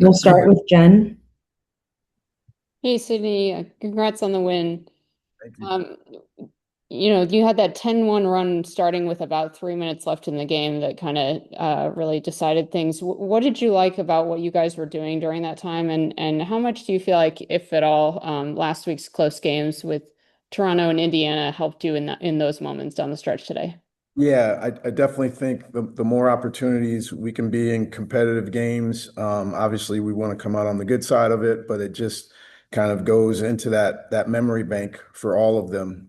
We'll start with Jen. Hey Sydney, congrats on the win. Thank you. Um, you had that 10-1 run starting with about 3 minutes left in the game that kind of really decided things. What did you like about what you guys were doing during that time, and how much do you feel like, if at all, last week's close games with Toronto and Indiana helped you in those moments down the stretch today? Yeah, I definitely think the more opportunities we can be in competitive games, obviously we want to come out on the good side of it, but it just kind of goes into that memory bank for all of them.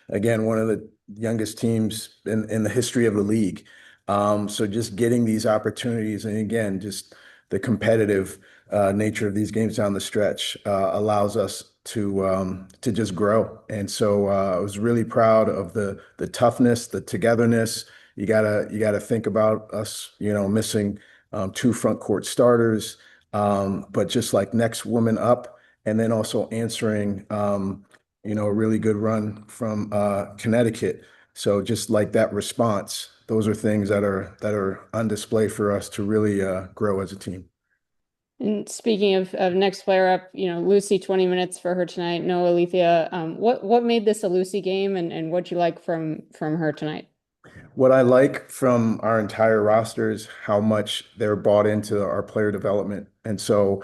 Again, one of the youngest teams in the history of the league. So just getting these opportunities, and again, just the competitive nature of these games down the stretch allows us to just grow. And so I was really proud of the toughness, the togetherness. You gotta think about us, missing two front court starters, but just like next woman up, and then also answering, a really good run from Connecticut. So just like that response, those are things that are on display for us to really grow as a team. And speaking of next player up, Lucy 20 minutes for her tonight. No Alethea. What made this a Lucy game, and what you like from her tonight? What I like from our entire roster is how much they're bought into our player development. And so,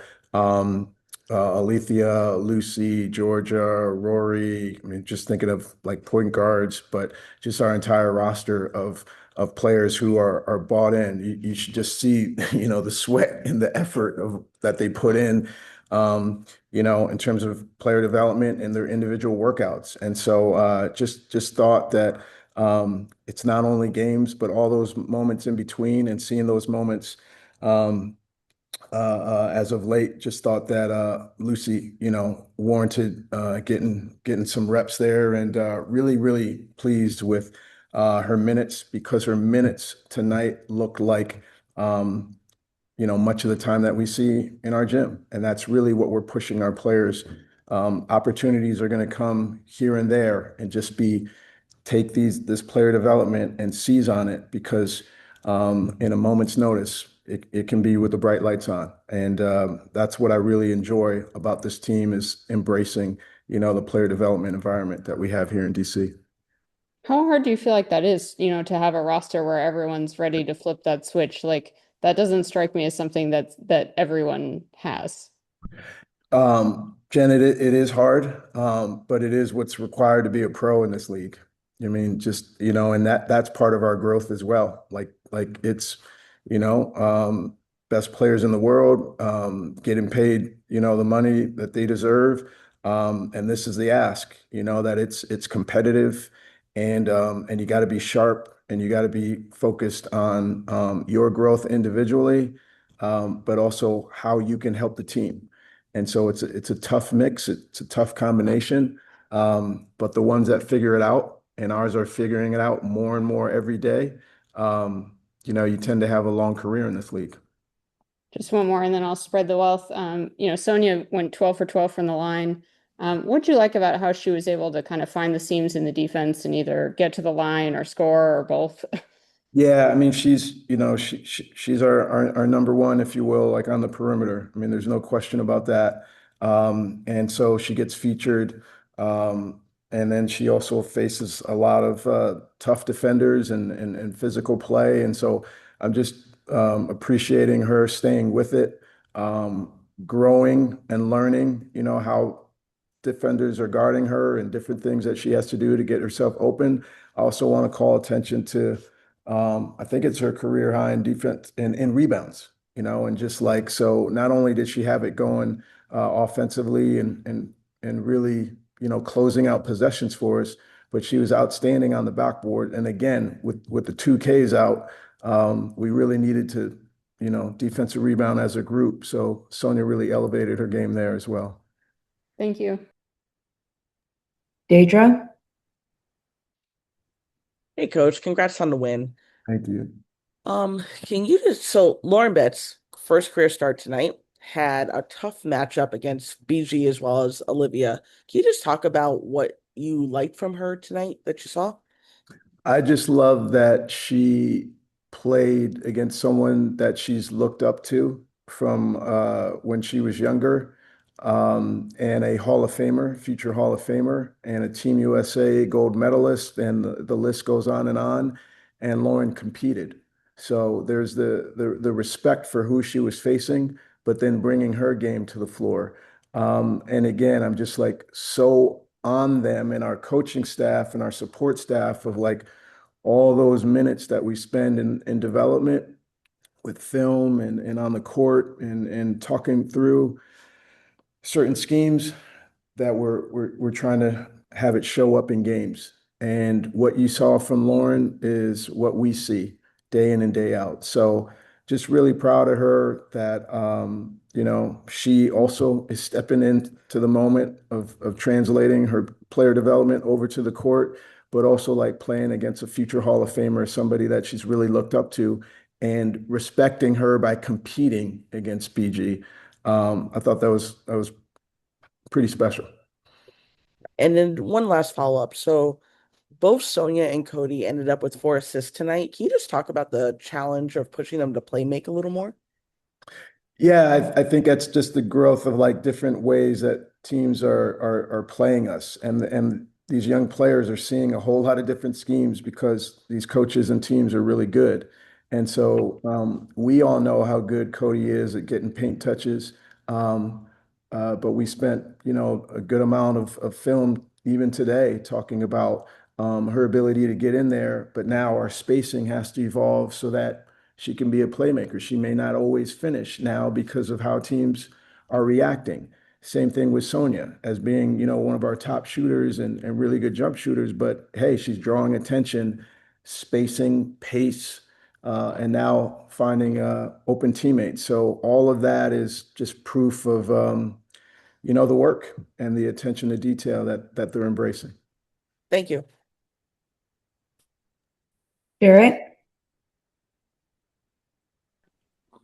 Alethea, Lucy, Georgia, Rory, I mean, just thinking of like point guards, but just our entire roster of players who are bought in. You should just see, the sweat and the effort of that they put in terms of player development and their individual workouts. And so, just thought that. It's not only games, but all those moments in between and seeing those moments as of late, just thought that Lucy, warranted getting some reps there and really, really pleased with her minutes because her minutes tonight looked like much of the time that we see in our gym. And that's really what we're pushing our players. Opportunities are going to come here and there and just take this player development and seize on it because in a moment's notice, it can be with the bright lights on. And that's what I really enjoy about this team is embracing, the player development environment that we have here in DC. How hard do you feel like that is, to have a roster where everyone's ready to flip that switch? Like that doesn't strike me as something that everyone has. Jen, it is hard, but it is what's required to be a pro in this league. I mean, just, and that's part of our growth as well. Like it's, you know, um, best players in the world, getting paid, the money that they deserve. And this is the ask, that it's competitive and you got to be sharp and you got to be focused on your growth individually, but also how you can help the team. And so it's a tough mix. It's a tough combination. But the ones that figure it out, and ours are figuring it out more and more every day, you tend to have a long career in this league. Just one more and then I'll spread the wealth. Sonia went 12 for 12 from the line. What'd you like about how she was able to kind of find the seams in the defense and either get to the line or score or both? Yeah, I mean, she's our number one, if you will, like on the perimeter. I mean, there's no question about that. And so she gets featured. And then she also faces a lot of tough defenders and physical play. And so I'm just appreciating her staying with it, growing and learning, how defenders are guarding her and different things that she has to do to get herself open. I also want to call attention to I think it's her career high in defense and in rebounds, and just like so not only did she have it going offensively and really, closing out possessions for us, but she was outstanding on the backboard. And again, with the two Ks out, we really needed to, defensive rebound as a group. So Sonia really elevated her game there as well. Thank you. Deidre? Hey coach, congrats on the win. Thank you. Can you just so Lauren Betts, first career start tonight, had a tough matchup against BG as well as Olivia. Can you just talk about what you liked from her tonight that you saw? I just love that she played against someone that she's looked up to. from when she was younger, and a Hall of Famer, future Hall of Famer, and a Team USA gold medalist, and the list goes on and on. And Lauren competed. So there's the respect for who she was facing, but then bringing her game to the floor. And again, I'm just like so on them and our coaching staff and our support staff of like all those minutes that we spend in development with film and on the court and talking through certain schemes that we're trying to have it show up in games. And what you saw from Lauren is what we see day in and day out. So just really proud of her that she also is stepping into the moment of translating her player development over to the court, but also like playing against a future Hall of Famer, somebody that she's really looked up to, and respecting her by competing against BG. I thought that was pretty special. And then one last follow-up. So both Sonia and Cody ended up with 4 assists tonight. Can you just talk about the challenge of pushing them to play make a little more? Yeah, I think that's just the growth of like different ways that teams are playing us, and these young players are seeing a whole lot of different schemes because these coaches and teams are really good, and so we all know how good Cody is at getting paint touches, um, but we spent a good amount of film even today talking about her ability to get in there, but now our spacing has to evolve so that she can be a playmaker. She may not always finish now because of how teams are reacting. Same thing with Sonia as being, one of our top shooters and really good jump shooters. But hey, she's drawing attention, spacing, pace, and now finding open teammates. So all of that is just proof of, the work and the attention to detail that they're embracing. Thank you. Jarrett?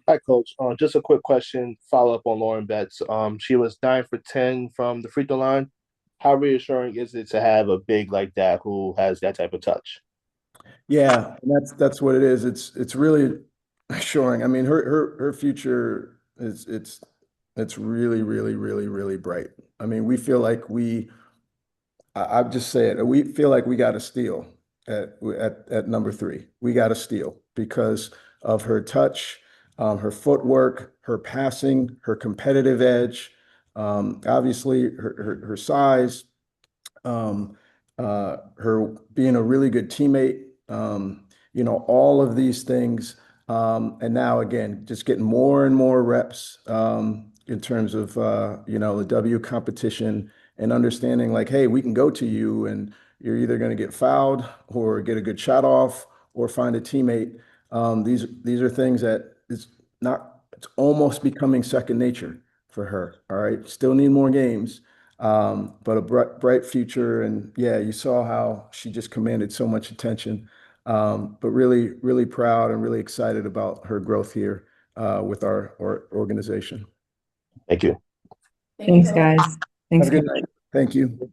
Hi, Coach. Just a quick question, follow up on Lauren Betts. She was 9 for 10 from the free throw line. How reassuring is it to have a big like that who has that type of touch? Yeah, and that's what it is. It's really assuring. I mean, her future is it's really, really, really, really bright. I mean, we feel like I'll just say it. We feel like we got a steal at number three. We got a steal because of her touch, her footwork, her passing, her competitive edge, obviously her size, um, her being a really good teammate, all of these things. And now again, just getting more and more reps in terms of the W competition and understanding like, hey, we can go to you and you're either going to get fouled or get a good shot off or find a teammate. These are things that it's almost becoming second nature for her. All right. Still need more games, but a bright future. And yeah, you saw how she just commanded so much attention. But really, really proud and really excited about her growth here with our organization. Thank you. Thanks, guys. Thanks, Have a good Coach. night. Thank you.